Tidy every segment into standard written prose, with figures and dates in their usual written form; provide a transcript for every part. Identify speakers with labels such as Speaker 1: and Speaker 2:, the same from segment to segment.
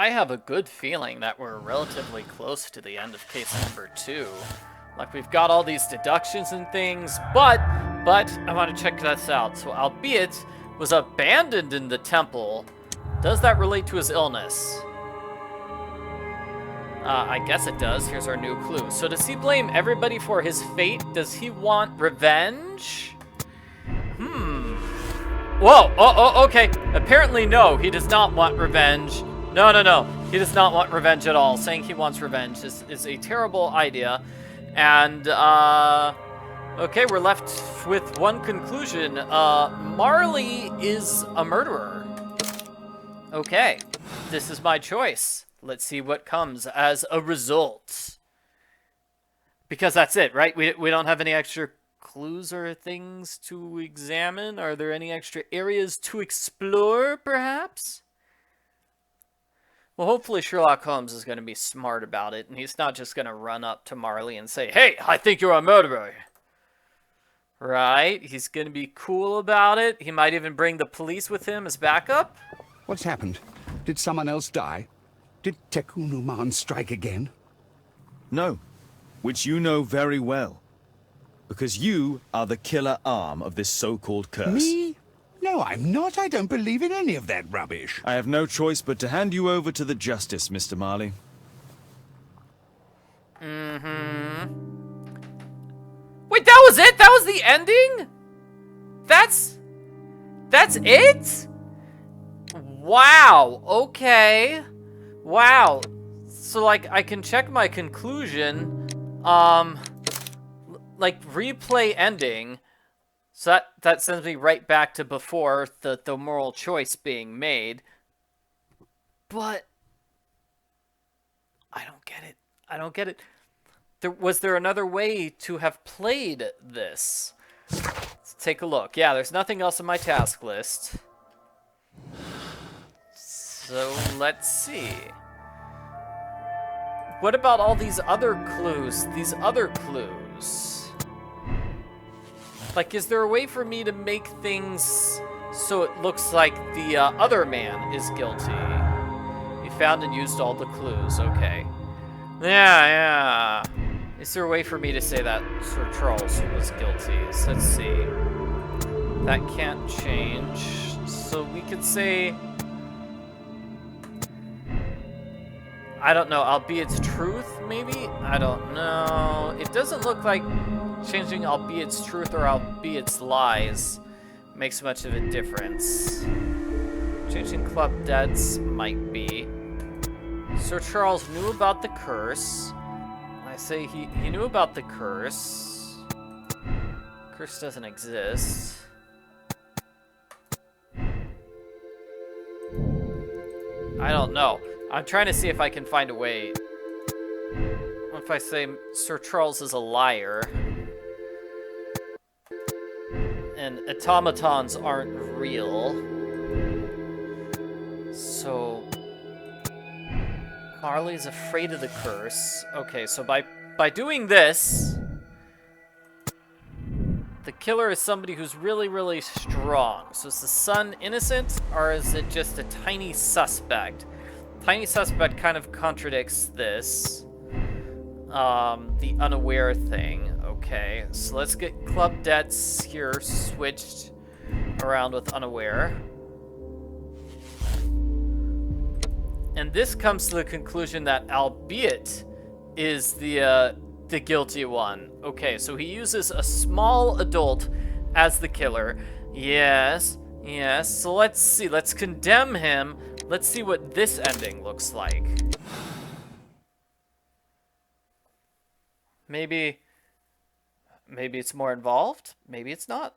Speaker 1: I have a good feeling that we're relatively close to the end of case number 2. Like, we've got all these deductions and things, but I want to check this out. So, Albeit was abandoned in the temple. Does that relate to his illness? I guess it does. Here's our new clue. So does he blame everybody for his fate? Does he want revenge? Whoa, okay. Apparently, no, he does not want revenge. No. He does not want revenge at all. Saying he wants revenge is a terrible idea. And, okay, we're left with one conclusion. Marley is a murderer. Okay, this is my choice. Let's see what comes as a result. Because that's it, right? We don't have any extra clues or things to examine? Are there any extra areas to explore, perhaps? Well, hopefully Sherlock Holmes is going to be smart about it, and he's not just going to run up to Marley and say, "Hey, I think you're a murderer." Right? He's going to be cool about it. He might even bring the police with him as backup.
Speaker 2: What's happened? Did someone else die? Did Tekunuman strike again?
Speaker 3: No, which you know very well. Because you are the killer arm of this so-called curse.
Speaker 2: Me? No, I'm not. I don't believe in any of that rubbish.
Speaker 3: I have no choice but to hand you over to the justice, Mr. Marley.
Speaker 1: Wait, that was it? That was the ending? That's it? Wow, okay. Wow. So, like, I can check my conclusion. Like, replay ending. So that sends me right back to before the moral choice being made. But I don't get it. I don't get it. Was there another way to have played this? Let's take a look. Yeah, there's nothing else on my task list. So let's see. What about all these other clues? These other clues? Like, is there a way for me to make things so it looks like the other man is guilty? He found and used all the clues. Okay. Yeah. Is there a way for me to say that Sir Charles was guilty? So let's see. That can't change. So we could say... I don't know, Albeit's truth, maybe? I don't know. It doesn't look like changing Albeit's truth or Albeit's lies makes much of a difference. Changing club debts might be. Sir Charles knew about the curse. I say he knew about the curse. Curse doesn't exist. I don't know. I'm trying to see if I can find a way. If I say Sir Charles is a liar, and automatons aren't real, so Marley's afraid of the curse. Okay, so by doing this, the killer is somebody who's really, really strong. So is the son innocent, or is it just a tiny suspect? Tiny suspect kind of contradicts this. The unaware thing. Okay, so let's get club debts here switched around with unaware. And this comes to the conclusion that Albeit is the guilty one. Okay, so he uses a small adult as the killer. Yes. So let's see. Let's condemn him. Let's see what this ending looks like. Maybe it's more involved. Maybe it's not.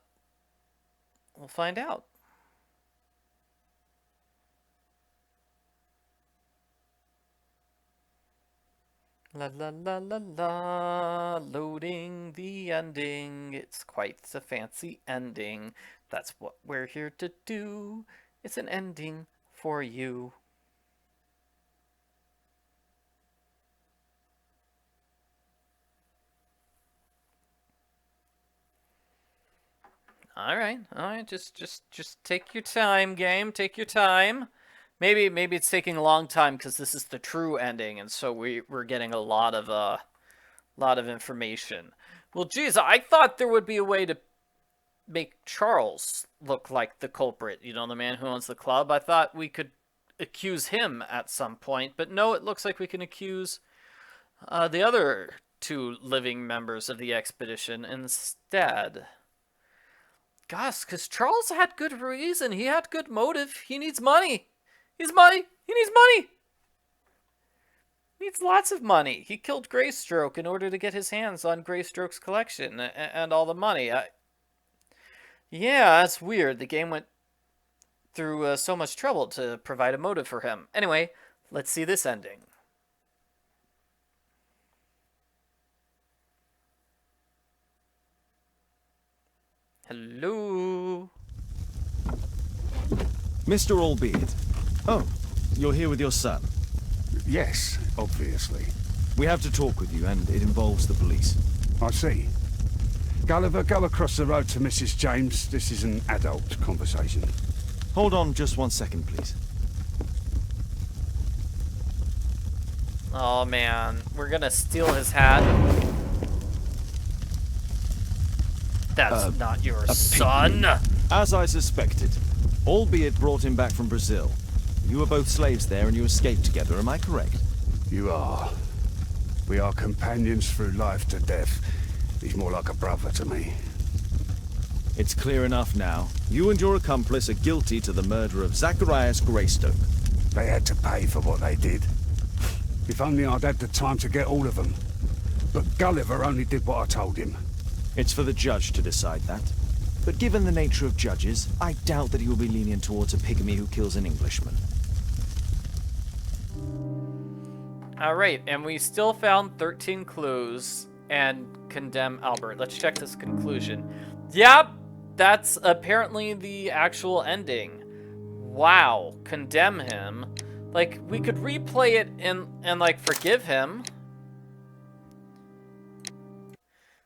Speaker 1: We'll find out. La la la la la, loading the ending. It's quite a fancy ending. That's what we're here to do. It's an ending for you. All right. Just take your time, game. Take your time. maybe it's taking a long time because this is the true ending, and so we're getting a lot of information. Well, geez, I thought there would be a way to make Charles look like the culprit. You know, the man who owns the club. I thought we could accuse him at some point, but no, it looks like we can accuse the other two living members of the expedition instead. Gosh, because Charles had good reason. He had good motive. He needs money. He needs money. He needs lots of money. He killed Greystroke in order to get his hands on Greystroke's collection and all the money. Yeah, that's weird. The game went through so much trouble to provide a motive for him. Anyway, let's see this ending. Hello?
Speaker 3: Mr. Albeit. Oh, you're here with your son.
Speaker 2: Yes, obviously.
Speaker 3: We have to talk with you, and it involves the police.
Speaker 2: I see. Gulliver, go across the road to Mrs. James. This is an adult conversation.
Speaker 3: Hold on just 1 second, please.
Speaker 1: Oh man, we're gonna steal his hat. That's not your son.
Speaker 3: As I suspected, Albeit brought him back from Brazil. You were both slaves there and you escaped together, am I correct?
Speaker 2: You are. We are companions through life to death. He's more like a brother to me.
Speaker 3: It's clear enough now. You and your accomplice are guilty to the murder of Zacharias Greystoke.
Speaker 2: They had to pay for what they did. If only I'd had the time to get all of them. But Gulliver only did what I told him.
Speaker 3: It's for the judge to decide that. But given the nature of judges, I doubt that he will be lenient towards a pygmy who kills an Englishman.
Speaker 1: Alright, and we still found 13 clues and condemn Albert. Let's check this conclusion. Yep, that's apparently the actual ending. Wow, condemn him. Like, we could replay it and like, forgive him.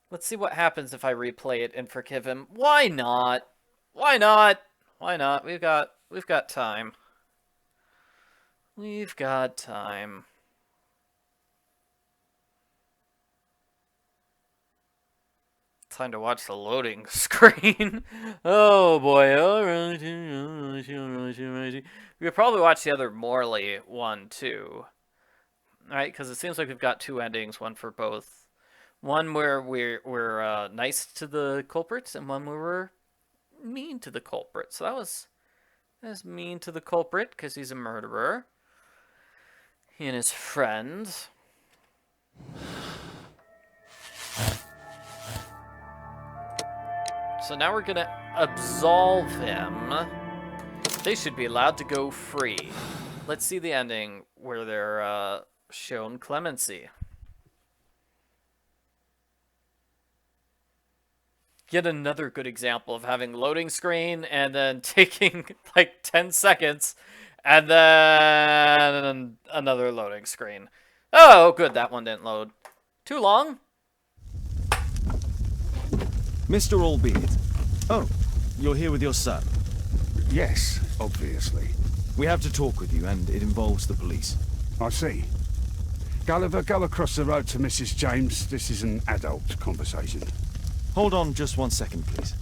Speaker 1: Let's see what happens if I replay it and forgive him. Why not? Why not? Why not? We've got time. We've got time. Time to watch the loading screen. Oh boy. Alright. We could probably watch the other Marley one too. Alright, because it seems like we've got two endings, one for both. One where we're nice to the culprits, and one where we're mean to the culprit. So that was mean to the culprit because he's a murderer. He and his friend. So now we're gonna absolve him. They should be allowed to go free. Let's see the ending where they're shown clemency. Yet another good example of having loading screen and then taking like 10 seconds and then another loading screen. Oh, good, that one didn't load. Too long?
Speaker 3: Mr. Albeit. Oh, you're here with your son.
Speaker 2: Yes, obviously.
Speaker 3: We have to talk with you, and it involves the police.
Speaker 2: I see. Gulliver, go across the road to Mrs. James. This is an adult conversation.
Speaker 3: Hold on just 1 second, please.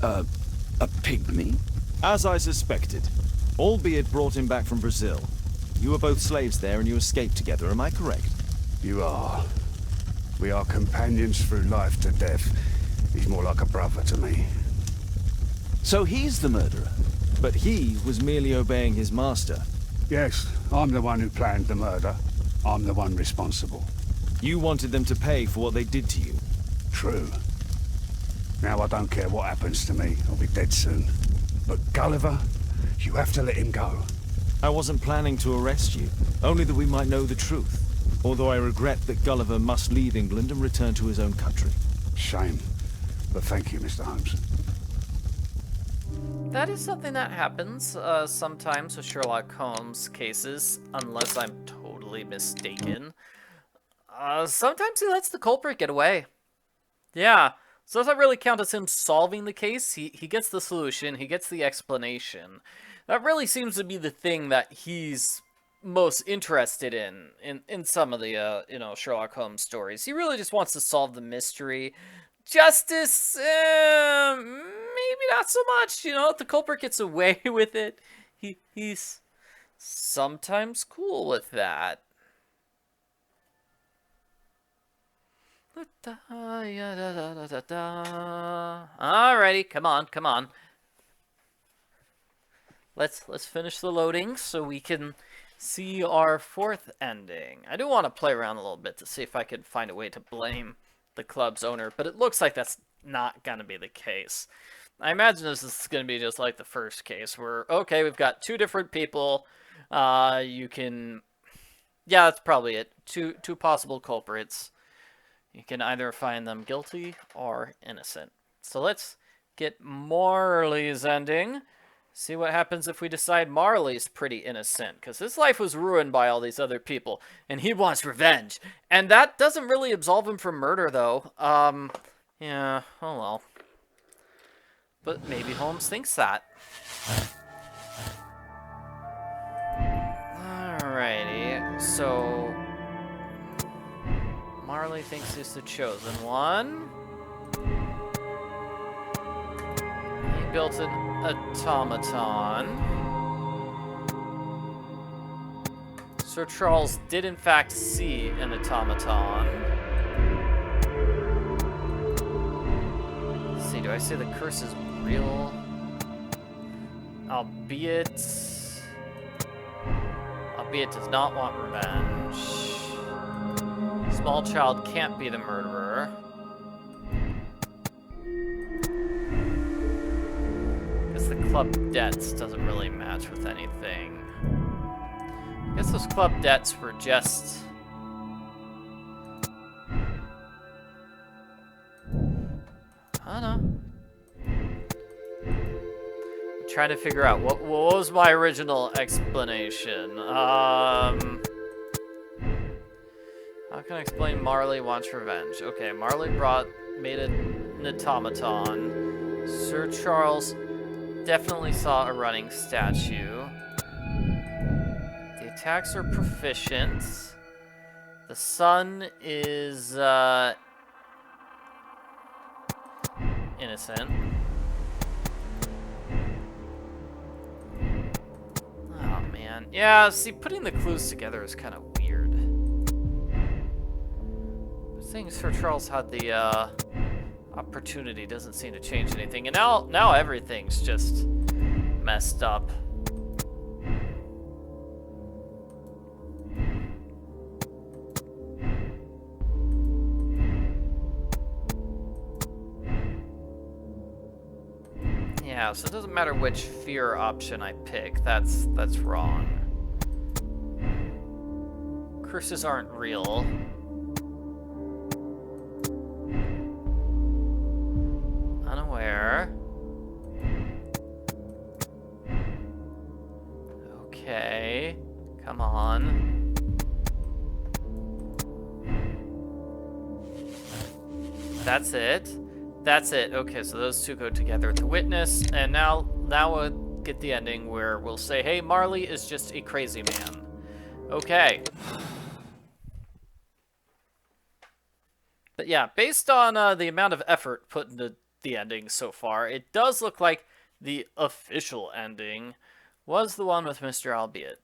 Speaker 2: A pygmy?
Speaker 3: As I suspected, Albeit brought him back from Brazil. You were both slaves there and you escaped together, am I correct?
Speaker 2: You are. We are companions through life to death. He's more like a brother to me.
Speaker 4: So he's the murderer?
Speaker 3: But he was merely obeying his master.
Speaker 2: Yes, I'm the one who planned the murder. I'm the one responsible.
Speaker 3: You wanted them to pay for what they did to you.
Speaker 2: True. Now I don't care what happens to me. I'll be dead soon. But Gulliver, you have to let him go.
Speaker 3: I wasn't planning to arrest you, only that we might know the truth. Although I regret that Gulliver must leave England and return to his own country.
Speaker 2: Shame. But thank you, Mr. Holmes.
Speaker 1: That is something that happens sometimes with Sherlock Holmes cases, unless I'm totally mistaken. Sometimes he lets the culprit get away. Yeah. So does that really count as him solving the case? He gets the solution, he gets the explanation. That really seems to be the thing that he's most interested in some of the Sherlock Holmes stories. He really just wants to solve the mystery. Justice, maybe not so much. If the culprit gets away with it, he's sometimes cool with that. Alrighty, come on. Let's finish the loading so we can see our fourth ending. I do want to play around a little bit to see if I can find a way to blame the club's owner, but it looks like that's not gonna be the case. I imagine this is gonna be just like the first case where, okay, we've got two different people. Yeah, that's probably it. Two possible culprits. You can either find them guilty or innocent. So let's get Marley's ending. See what happens if we decide Marley's pretty innocent, because his life was ruined by all these other people, and he wants revenge. And that doesn't really absolve him from murder, though. Yeah, oh well. But maybe Holmes thinks that. Alrighty, so Marley thinks he's the chosen one. He built an automaton. Sir Charles did in fact see an automaton. Let's see, do I say the curse is real? Albeit does not want revenge. Small child can't be the murderer. Guess the club debts doesn't really match with anything. I guess those club debts were just... I don't know. I'm trying to figure out what was my original explanation. How can I explain Marley wants revenge? Okay, Marley made an automaton. Sir Charles definitely saw a running statue. The attacks are proficient. The son is innocent. Oh man. Yeah, see, putting the clues together is kind of weird. Saying Sir Charles had the opportunity doesn't seem to change anything, and now everything's just messed up. Yeah, so it doesn't matter which fear option I pick. That's wrong. Curses aren't real. Unaware. Okay. Come on. That's it. That's it. Okay, so those two go together. The witness, and now we'll get the ending where we'll say, hey, Marley is just a crazy man. Okay. But yeah, based on the amount of effort put into the ending so far, it does look like the official ending was the one with Mr. Albeit.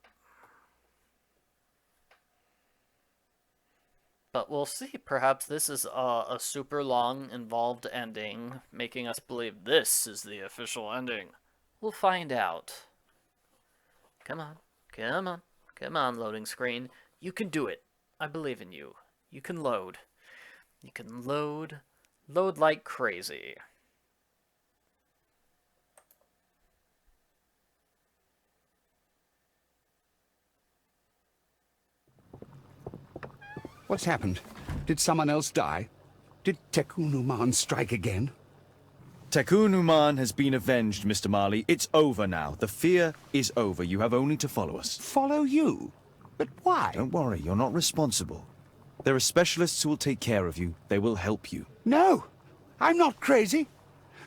Speaker 1: But we'll see. Perhaps this is a super long, involved ending, making us believe this is the official ending. We'll find out. Come on. Come on. Come on, loading screen. You can do it. I believe in you. You can load. You can load. Load like crazy.
Speaker 2: What's happened? Did someone else die? Did Tekunuman strike again?
Speaker 3: Tekunuman has been avenged, Mr. Marley. It's over now. The fear is over. You have only to follow us.
Speaker 2: Follow you? But why?
Speaker 3: Don't worry, you're not responsible. There are specialists who will take care of you. They will help you.
Speaker 2: No, I'm not crazy.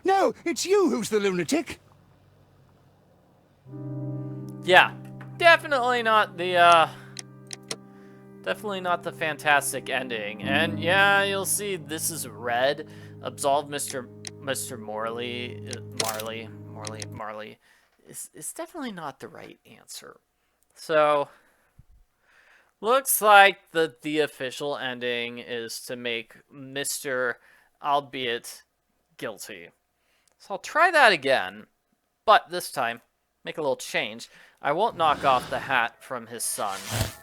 Speaker 2: No, it's you who's the lunatic.
Speaker 1: Yeah, definitely not the fantastic ending. And yeah, you'll see this is red. Absolve Mr. Marley is definitely not the right answer. So looks like the official ending is to make Mr. Albeit guilty. So I'll try that again, but this time make a little change. I won't knock off the hat from his son.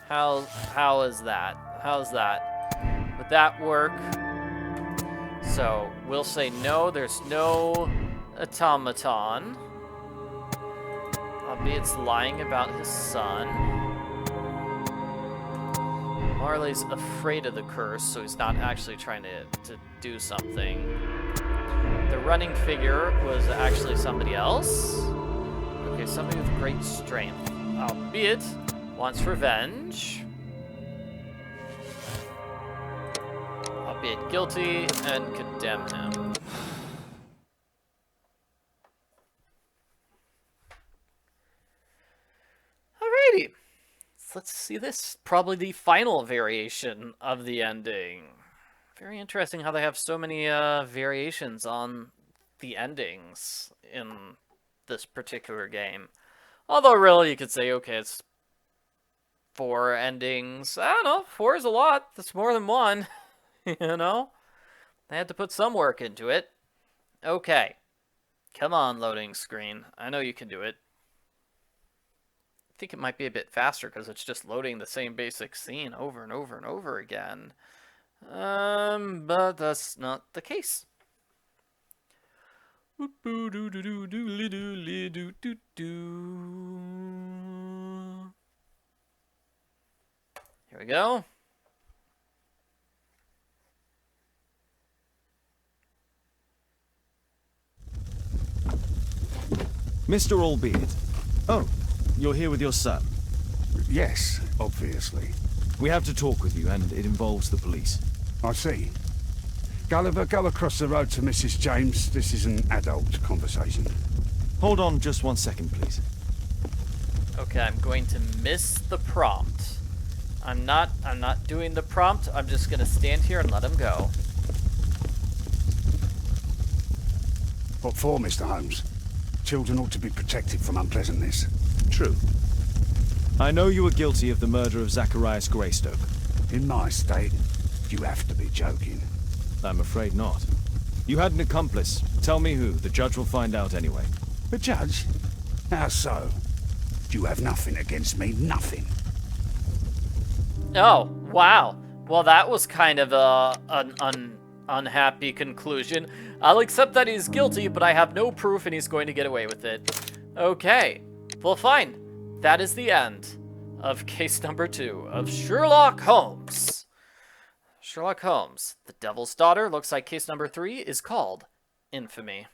Speaker 1: How is that? How's that? Would that work? So we'll say no, there's no automaton. Albeit's lying about his son. Marley's afraid of the curse, so he's not actually trying to do something. The running figure was actually somebody else. Okay, somebody with great strength. Albeit wants revenge. Albeit guilty and condemn him. Alrighty. Let's see this. Probably the final variation of the ending. Very interesting how they have so many variations on the endings in this particular game. Although really you could say, okay, it's 4 endings. I don't know, 4 is a lot. That's more than 1. You know? They had to put some work into it. Okay. Come on, loading screen. I know you can do it. I think it might be a bit faster because it's just loading the same basic scene over and over and over again. But that's not the case. Here we go.
Speaker 3: Mr. Albeit. Oh, you're here with your son.
Speaker 2: Yes, obviously.
Speaker 3: We have to talk with you, and it involves the police.
Speaker 2: I see. Gulliver, go across the road to Mrs. James. This is an adult conversation.
Speaker 3: Hold on just 1 second, please.
Speaker 1: Okay, I'm going to miss the prompt. I'm not doing the prompt. I'm just going to stand here and let him go.
Speaker 2: What for, Mr. Holmes? Children ought to be protected from unpleasantness.
Speaker 3: True. I know you were guilty of the murder of Zacharias Greystoke.
Speaker 2: In my state, you have to be joking.
Speaker 3: I'm afraid not. You had an accomplice. Tell me who. The judge will find out anyway.
Speaker 2: The judge? How so? You have nothing against me, nothing.
Speaker 1: Oh, wow. Well, that was kind of an unhappy conclusion. I'll accept that he's guilty, but I have no proof and he's going to get away with it. Okay. Well, fine. That is the end of case number 2 of Sherlock Holmes. Sherlock Holmes, The Devil's Daughter. Looks like case number 3 is called Infamy.